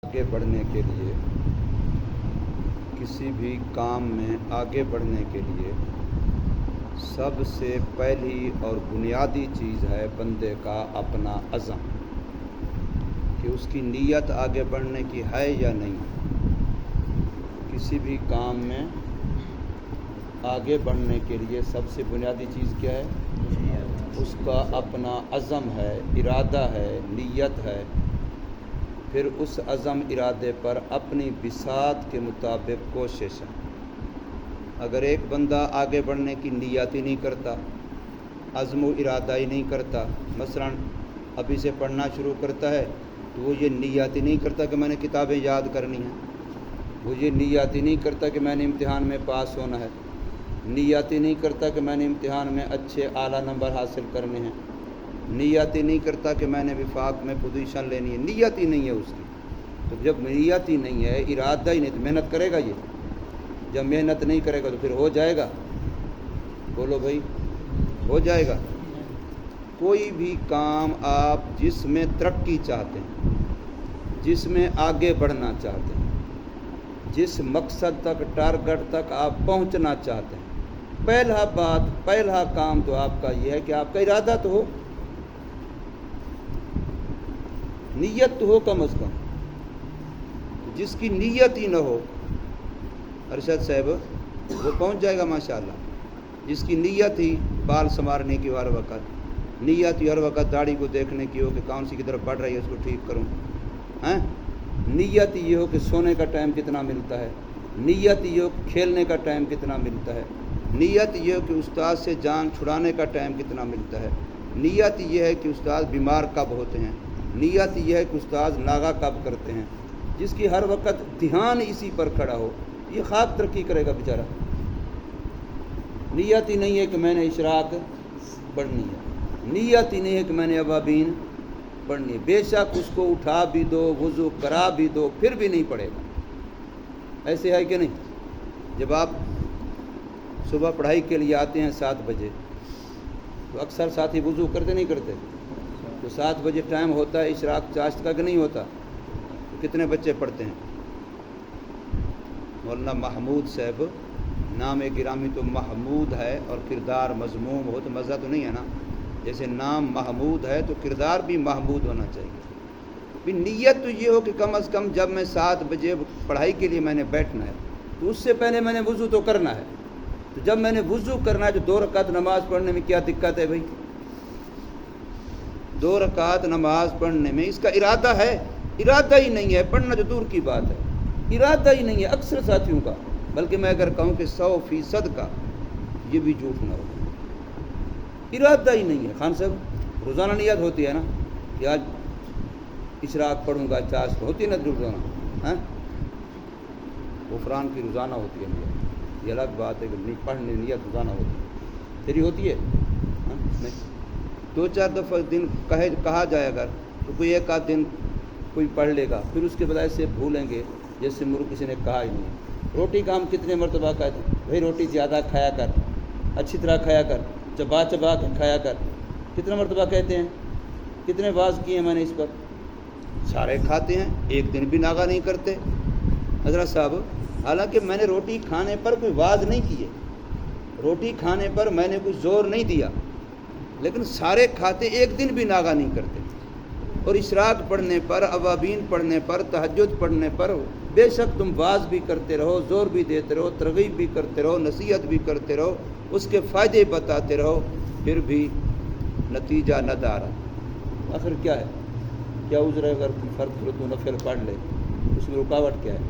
آگے بڑھنے کے لیے، کسی بھی کام میں آگے بڑھنے کے لیے سب سے پہلی اور بنیادی چیز ہے بندے کا اپنا عزم، کہ اس کی نیت آگے بڑھنے کی ہے یا نہیں۔ کسی بھی کام میں آگے بڑھنے کے لیے سب سے بنیادی چیز کیا ہے؟ اس کا اپنا عزم ہے، ارادہ ہے، نیت ہے۔ پھر اس عزم ارادے پر اپنی بساط کے مطابق کوشش ہے۔ اگر ایک بندہ آگے بڑھنے کی نیت ہی نہیں کرتا، عزم و ارادہ ہی نہیں کرتا، مثلا ابھی سے پڑھنا شروع کرتا ہے تو وہ یہ نیت ہی نہیں کرتا کہ میں نے کتابیں یاد کرنی ہیں، وہ یہ نیت ہی نہیں کرتا کہ میں نے امتحان میں پاس ہونا ہے، نیت ہی نہیں کرتا کہ میں نے امتحان میں اچھے اعلیٰ نمبر حاصل کرنے ہیں، نیت ہی نہیں کرتا کہ میں نے وفاق میں پوزیشن لینی ہے، نیت ہی نہیں ہے اس کی۔ تو جب نیت ہی نہیں ہے، ارادہ ہی نہیں، تو محنت کرے گا یہ؟ جب محنت نہیں کرے گا تو پھر ہو جائے گا؟ بولو بھائی، ہو جائے گا؟ کوئی بھی کام آپ جس میں ترقی چاہتے ہیں، جس میں آگے بڑھنا چاہتے ہیں، جس مقصد تک، ٹارگٹ تک آپ پہنچنا چاہتے ہیں، پہلا کام تو آپ کا یہ ہے کہ آپ کا ارادہ تو ہو، نیت تو ہو کم از کم۔ جس کی نیت ہی نہ ہو، ارشد صاحب، وہ پہنچ جائے گا ماشاءاللہ۔ جس کی نیت ہی بال سنوارنے کی ہر وقت، نیت ہی ہر وقت داڑھی کو دیکھنے کی ہو کہ کون سی کی طرف بڑھ رہی ہے اس کو ٹھیک کروں، نیت یہ ہو کہ سونے کا ٹائم کتنا ملتا ہے، نیت یہ ہو کہ کھیلنے کا ٹائم کتنا ملتا ہے، نیت یہ ہو کہ استاد سے جان چھڑانے کا ٹائم کتنا ملتا ہے، نیت یہ ہے کہ استاد بیمار کب ہوتے ہیں، نیت یہ ہے کہ استاد ناغہ کب کرتے ہیں۔ جس کی ہر وقت دھیان اسی پر کھڑا ہو، یہ خواب ترقی کرے گا بیچارہ۔ نیت ہی نہیں ہے کہ میں نے اشراق پڑھنی ہے، نیت ہی نہیں ہے کہ میں نے ابابین پڑھنی ہے، بے شک اس کو اٹھا بھی دو، وضو کرا بھی دو، پھر بھی نہیں پڑھے گا۔ ایسے ہے کہ نہیں؟ جب آپ صبح پڑھائی کے لیے آتے ہیں 7 بجے تو اکثر ساتھی وضو کرتے نہیں کرتے؟ تو 7 بجے ٹائم ہوتا ہے اشراق چاشت کا کہ نہیں ہوتا؟ تو کتنے بچے پڑھتے ہیں؟ مولانا محمود صاحب، نام گرامی تو محمود ہے اور کردار مذموم ہو تو مزہ تو نہیں ہے نا۔ جیسے نام محمود ہے تو کردار بھی محمود ہونا چاہیے۔ بھی نیت تو یہ ہو کہ کم از کم جب میں 7 بجے پڑھائی کے لیے میں نے بیٹھنا ہے تو اس سے پہلے میں نے وضو تو کرنا ہے۔ تو جب میں نے وضو کرنا ہے تو 2 رکعت نماز پڑھنے میں کیا دقت ہے بھائی؟ 2 رکعت نماز پڑھنے میں اس کا ارادہ ہے، ارادہ ہی نہیں ہے، پڑھنا تو دور کی بات ہے، ارادہ ہی نہیں ہے اکثر ساتھیوں کا، بلکہ میں اگر کہوں کہ 100% کا، یہ بھی جھوٹ نہ ہو، ارادہ ہی نہیں ہے۔ خان صاحب، روزانہ نیت ہوتی ہے نا کہ آج اشراق پڑھوں گا، چاشت ہوتی ہے نا روزانہ، غفران کی روزانہ ہوتی ہے نیت، یہ الگ بات ہے کہ نہیں پڑھنے نیت روزانہ ہوتی ہے، تیری ہوتی ہے نہیں؟ 2-4 دفعہ دن کہا جائے اگر تو کوئی 1 دن کوئی پڑھ لے گا، پھر اس کے بعد سے بھولیں گے جیسے کسی نے کہا ہی نہیں۔ روٹی کا ہم کتنے مرتبہ کہتے ہیں بھائی روٹی زیادہ کھایا کر، اچھی طرح کھایا کر، چبا چبا کے کھایا کر، کتنا مرتبہ کہتے ہیں؟ کتنے واز کیے ہیں میں نے اس پر؟ سارے کھاتے ہیں، ایک دن بھی ناغہ نہیں کرتے حضرت صاحب۔ حالانکہ میں نے روٹی کھانے پر کوئی واز نہیں کیے، روٹی کھانے پر میں نے کوئی زور نہیں دیا، لیکن سارے کھاتے، ایک دن بھی ناغہ نہیں کرتے۔ اور اشراق پڑھنے پر، اوابین پڑھنے پر، تہجد پڑھنے پر بے شک تم واز بھی کرتے رہو، زور بھی دیتے رہو، ترغیب بھی کرتے رہو، نصیحت بھی کرتے رہو، اس کے فائدے بتاتے رہو، پھر بھی نتیجہ نہ دارا۔ آخر کیا ہے؟ کیا عذر ہے اگر کوئی فرد کرو تو نفل پڑھ لے، اس میں رکاوٹ کیا ہے؟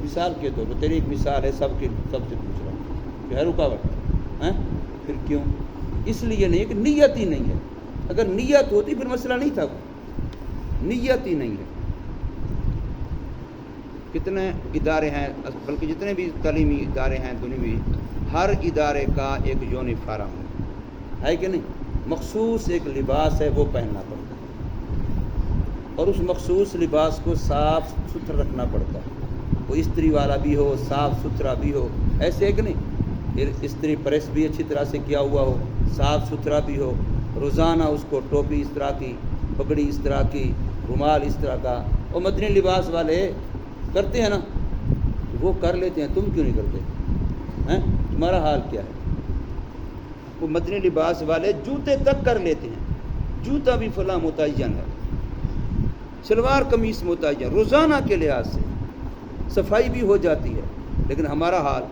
مثال کے طور پر، تیری ایک مثال ہے، سب سے پوچھ رہا ہوں، کیا ہے رکاوٹ؟ پھر کیوں؟ اس لیے نہیں کہ نیت ہی نہیں ہے۔ اگر نیت ہوتی پھر مسئلہ نہیں تھا، نیت ہی نہیں ہے۔ کتنے ادارے ہیں، بلکہ جتنے بھی تعلیمی ادارے ہیں دنیوی، ہر ادارے کا ایک یونیفارم ہے کہ نہیں؟ مخصوص ایک لباس ہے، وہ پہننا پڑتا ہے، اور اس مخصوص لباس کو صاف ستھرا رکھنا پڑتا ہے، وہ استری والا بھی ہو، صاف ستھرا بھی ہو، ایسے ہے کہ نہیں؟ استری پریس بھی اچھی طرح سے کیا ہوا ہو، صاف ستھرا بھی ہو، روزانہ اس کو ٹوپی اس طرح کی، پگڑی اس طرح کی، رومال اس طرح کا، اور مدنی لباس والے کرتے ہیں نا، وہ کر لیتے ہیں، تم کیوں نہیں کرتے ہیں؟ تمہارا حال کیا ہے؟ وہ مدنی لباس والے جوتے تک کر لیتے ہیں، جوتا بھی فلاں متعین ہے، شلوار قمیص متعین، روزانہ کے لحاظ سے صفائی بھی ہو جاتی ہے، لیکن ہمارا حال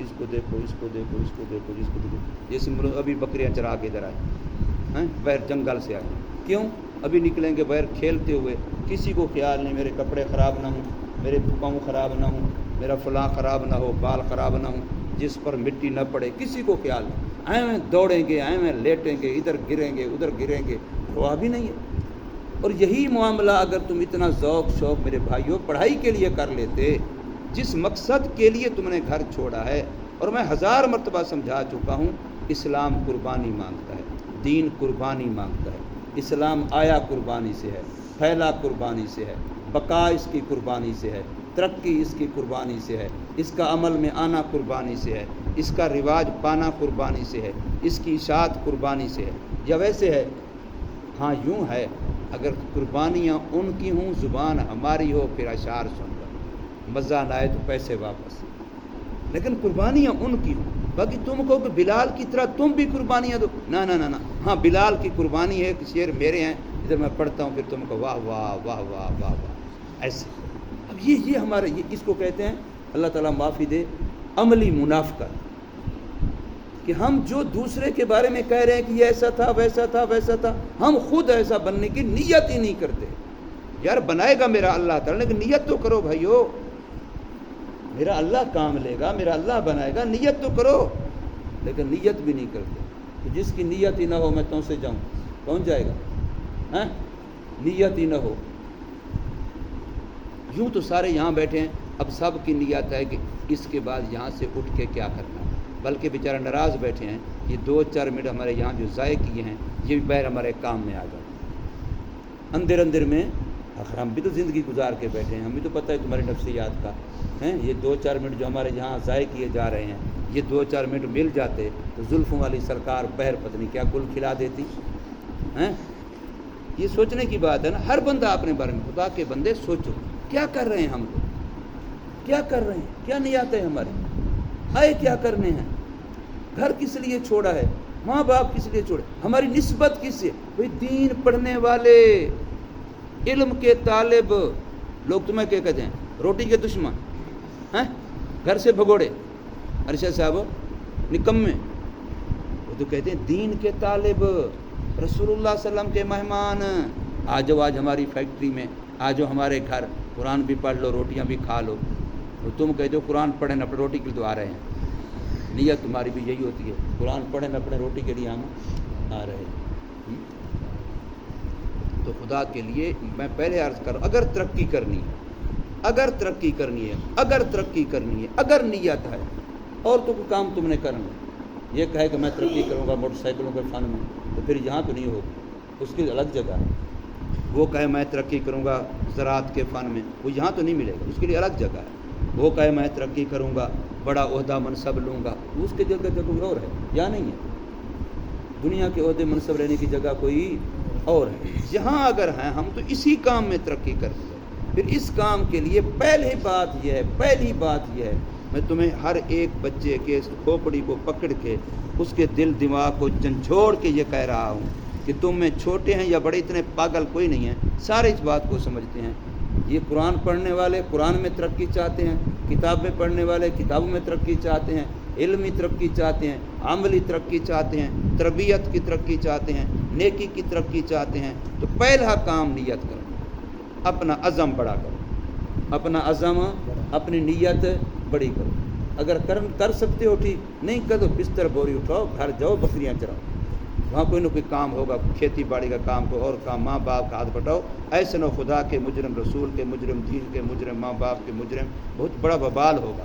اس کو دیکھو، اس کو دیکھو، اس کو دیکھو، اس کو دیکھو، جیسے ابھی بکریاں چرا کے ادھر آئے باہر جنگل سے آئے، کیوں؟ ابھی نکلیں گے باہر کھیلتے ہوئے، کسی کو خیال نہیں میرے کپڑے خراب نہ ہوں، میرے پاؤں خراب نہ ہوں، میرا فلاں خراب نہ ہو، بال خراب نہ ہوں، جس پر مٹی نہ پڑے، کسی کو خیال نہیں، آئے میں دوڑیں گے، آئے میں لیٹیں گے، ادھر گریں گے ادھر گریں گے، پرواہ بھی نہیں ہے۔ اور یہی معاملہ اگر تم اتنا ذوق شوق میرے بھائیوں پڑھائی کے لیے کر لیتے، جس مقصد کے لیے تم نے گھر چھوڑا ہے، اور میں 1000 مرتبہ سمجھا چکا ہوں، اسلام قربانی مانگتا ہے، دین قربانی مانگتا ہے، اسلام آیا قربانی سے ہے، پھیلا قربانی سے ہے، بقا اس کی قربانی سے ہے، ترقی اس کی قربانی سے ہے، اس کا عمل میں آنا قربانی سے ہے، اس کا رواج پانا قربانی سے ہے، اس کی اشاعت قربانی سے ہے، یا ویسے ہے؟ ہاں یوں ہے، اگر قربانیاں ان کی ہوں، زبان ہماری ہو، پھر اشعار سن کر مزہ نہ آئے تو پیسے واپس، لیکن قربانیاں ان کی ہوں۔ باقی تم کہو کہ بلال کی طرح تم بھی قربانیاں دو، نہ نہ نہ نہ، ہاں بلال کی قربانی ہے، شعر میرے ہیں، ادھر میں پڑھتا ہوں، پھر تم کو واہ واہ واہ واہ واہ واہ، ایسے۔ اب یہ ہمارے، یہ اس کو کہتے ہیں، اللہ تعالیٰ معافی دے، عملی منافقت، کہ ہم جو دوسرے کے بارے میں کہہ رہے ہیں کہ یہ ایسا تھا ویسا تھا ویسا تھا، ہم خود ایسا بننے کی نیت ہی نہیں کرتے۔ یار بنائے گا میرا اللہ تعالیٰ، لیکن نیت تو کرو بھائیو، میرا اللہ کام لے گا، میرا اللہ بنائے گا، نیت تو کرو، لیکن نیت بھی نہیں کرتے۔ تو جس کی نیت ہی نہ ہو میں تم سے جاؤں، کون جائے گا؟ ہاں نیت ہی نہ ہو۔ یوں تو سارے یہاں بیٹھے ہیں، اب سب کی نیت ہے کہ اس کے بعد یہاں سے اٹھ کے کیا کرنا ہے، بلکہ بیچارہ ناراض بیٹھے ہیں، یہ 2-4 منٹ ہمارے یہاں جو ضائع کیے ہیں، یہ بھی بہر ہمارے کام میں آ جائے۔ اندر اندر میں آخر ہم بھی تو زندگی گزار کے بیٹھے ہیں، ہمیں تو پتہ ہے تمہاری نفسیات کا ہیں، یہ 2-4 منٹ جو ہمارے یہاں ضائع کیے جا رہے ہیں، یہ 2-4 منٹ مل جاتے تو زلفوں والی سرکار بہر پتنی کیا گل کھلا دیتی ہیں۔ یہ سوچنے کی بات ہے نا، ہر بندہ اپنے بارے میں، خدا کے بندے سوچو کیا کر رہے ہیں ہم لوگ، کیا کر رہے ہیں، کیا نیت ہے ہماری، آئے کیا کرنے ہیں، گھر کس لیے چھوڑا ہے، ماں باپ کس لیے چھوڑے، ہماری نسبت کس سے؟ بھئی دین پڑھنے والے، علم کے طالب، لوگ تمہیں کیا کہتے ہیں؟ روٹی کے دشمن ہیں، گھر سے بھگوڑے، ارشد صاحب نکمے، وہ تو کہتے ہیں دین کے طالب، رسول اللہ صلی اللہ علیہ وسلم کے مہمان، آج ہماری فیکٹری میں، آجو ہمارے گھر، قرآن بھی پڑھ لو، روٹیاں بھی کھا لو، تو تم کہتے ہو قرآن پڑھیں نہ پڑھیں، روٹی کے لیے تو آ رہے ہیں، نیت تمہاری بھی یہی ہوتی ہے، قرآن پڑھیں نہ پڑھیں، روٹی کے لیے ہم آ رہے ہیں۔ تو خدا کے لیے میں پہلے عرض کروں، اگر ترقی کرنی ہے، اگر ترقی کرنی ہے، اگر ترقی کرنی ہے، اگر نیت ہے، اور تو کوئی کام تم نے کرنا، یہ کہے کہ میں ترقی کروں گا موٹر سائیکلوں کے فن میں، تو پھر یہاں تو نہیں ہوگی، اس کی الگ جگہ ہے۔ وہ کہے میں ترقی کروں گا زراعت کے فن میں، وہ یہاں تو نہیں ملے گا، اس کے لیے الگ جگہ ہے۔ وہ کہے میں ترقی کروں گا، بڑا عہدہ منصب لوں گا، اس کے جگہ کوئی اور ہے، یا نہیں ہے؟ دنیا کے عہدے منصب لینے کی جگہ کوئی اور ہے۔ یہاں اگر ہیں ہم تو اسی کام میں ترقی کرتے ہیں۔ پھر اس کام کے لیے پہلی بات یہ ہے، میں تمہیں ہر ایک بچے کے کھوپڑی کو پکڑ کے اس کے دل دماغ کو جھنجھوڑ کے یہ کہہ رہا ہوں کہ تم میں چھوٹے ہیں یا بڑے، اتنے پاگل کوئی نہیں ہے، سارے اس بات کو سمجھتے ہیں۔ یہ قرآن پڑھنے والے قرآن میں ترقی چاہتے ہیں، کتابیں پڑھنے والے کتابوں میں ترقی چاہتے ہیں، علمی ترقی چاہتے ہیں، عملی ترقی چاہتے ہیں، تربیت کی ترقی چاہتے ہیں، نیکی کی ترقی چاہتے ہیں۔ تو پہلا کام نیت کرو، اپنا عزم بڑا کرو، اپنا عزم، اپنی نیت بڑی کرو۔ اگر کر سکتے ہو ٹھیک، نہیں کر تو بستر بوری اٹھاؤ، گھر جاؤ، بکریاں چراؤ، وہاں کوئی نہ کوئی کام ہوگا، کھیتی باڑی کا کام، کوئی اور کام، ماں باپ کا ہاتھ بٹاؤ۔ ایسے نہ خدا کے مجرم، رسول کے مجرم، دین کے مجرم، ماں باپ کے مجرم، بہت بڑا وبال ہوگا،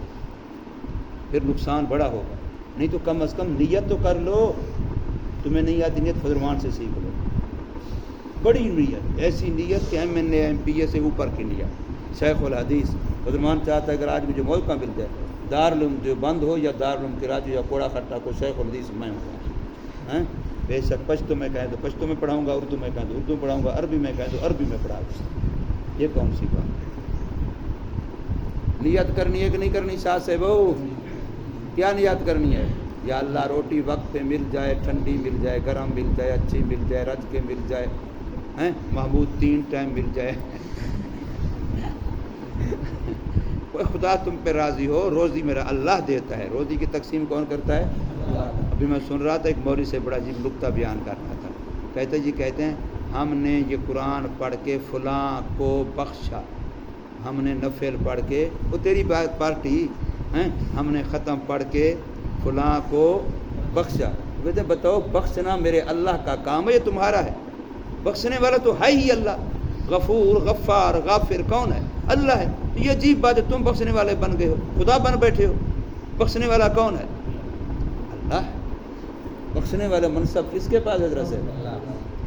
پھر نقصان بڑا ہوگا۔ نہیں تو کم از کم نیت تو کر لو، تمہیں نہیں آتی نیت فضلمان سے سیکھ لو، بڑی نیت، ایسی نیت کہ MA سے اوپر کی نیت۔ شیخ الحدیث فضلمان چاہتا ہے اگر آج مجھے موقع مل جائے، دارالعلوم دیوبند ہو یا دارالعلوم کراچی یا کوڑا کھٹا کو، شیخ الحدیث میں ہوں، بے شک پشتو میں کہیں تو پشتو میں پڑھاؤں گا، اردو میں کہیں تو اردو میں پڑھاؤں گا، عربی میں کہیں تو عربی میں پڑھا دوں۔ یہ کون سی بات ہے؟ نیت کرنی ہے کہ نہیں کرنی ساس ہے بہو؟ کیا نیت کرنی ہے؟ یا اللہ روٹی وقت پہ مل جائے، ٹھنڈی مل جائے، گرم مل جائے، اچھی مل جائے، رج کے مل جائے، ہیں محمود 3 ٹائم مل جائے خدا تم پہ راضی ہو، روزی میرا اللہ دیتا ہے، روزی کی تقسیم کون کرتا ہے؟ ابھی میں سن رہا تھا ایک مولوی سے بڑا عجیب نکتہ بیان کر رہا تھا، کہتے ہیں ہم نے یہ قرآن پڑھ کے فلاں کو بخشا، ہم نے نفل پڑھ کے، وہ تیری بات پارٹی ہیں، ہم نے ختم پڑھ کے فلاں کو بخشا. کہتے ہیں بتاؤ بخشنا میرے اللہ کا کام ہے، یہ تمہارا ہے؟ بخشنے والا تو ہے ہی اللہ، غفور غفار غافر کون ہے؟ اللہ ہے. تو یہ عجیب بات ہے، تم بخشنے والے بن گئے ہو، خدا بن بیٹھے ہو. بخشنے والا کون ہے؟ اللہ. بخشنے والا منصب کس کے پاس ہے؟ حضرت سے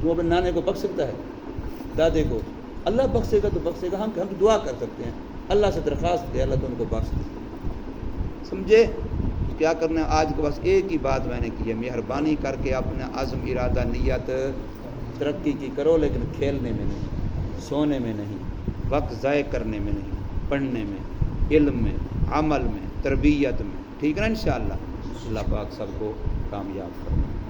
تم اپنے نانے کو بخش سکتا ہے؟ دادے کو؟ اللہ بخشے گا تو بخشے گا. ہم دعا کر سکتے ہیں، اللہ سے درخواست ہے اللہ تم کو بخش دے. سمجھے کیا کرنا ہے؟ آج کے بس ایک ہی بات میں نے کی ہے، مہربانی کر کے اپنا عزم ارادہ نیت ترقی کی کرو، لیکن کھیلنے میں نہیں، سونے میں نہیں، وقت ضائع کرنے میں نہیں، پڑھنے میں، علم میں، عمل میں، تربیت میں. ٹھیک ہے نا؟ انشاءاللہ اللہ پاک سب کو کامیاب کرے.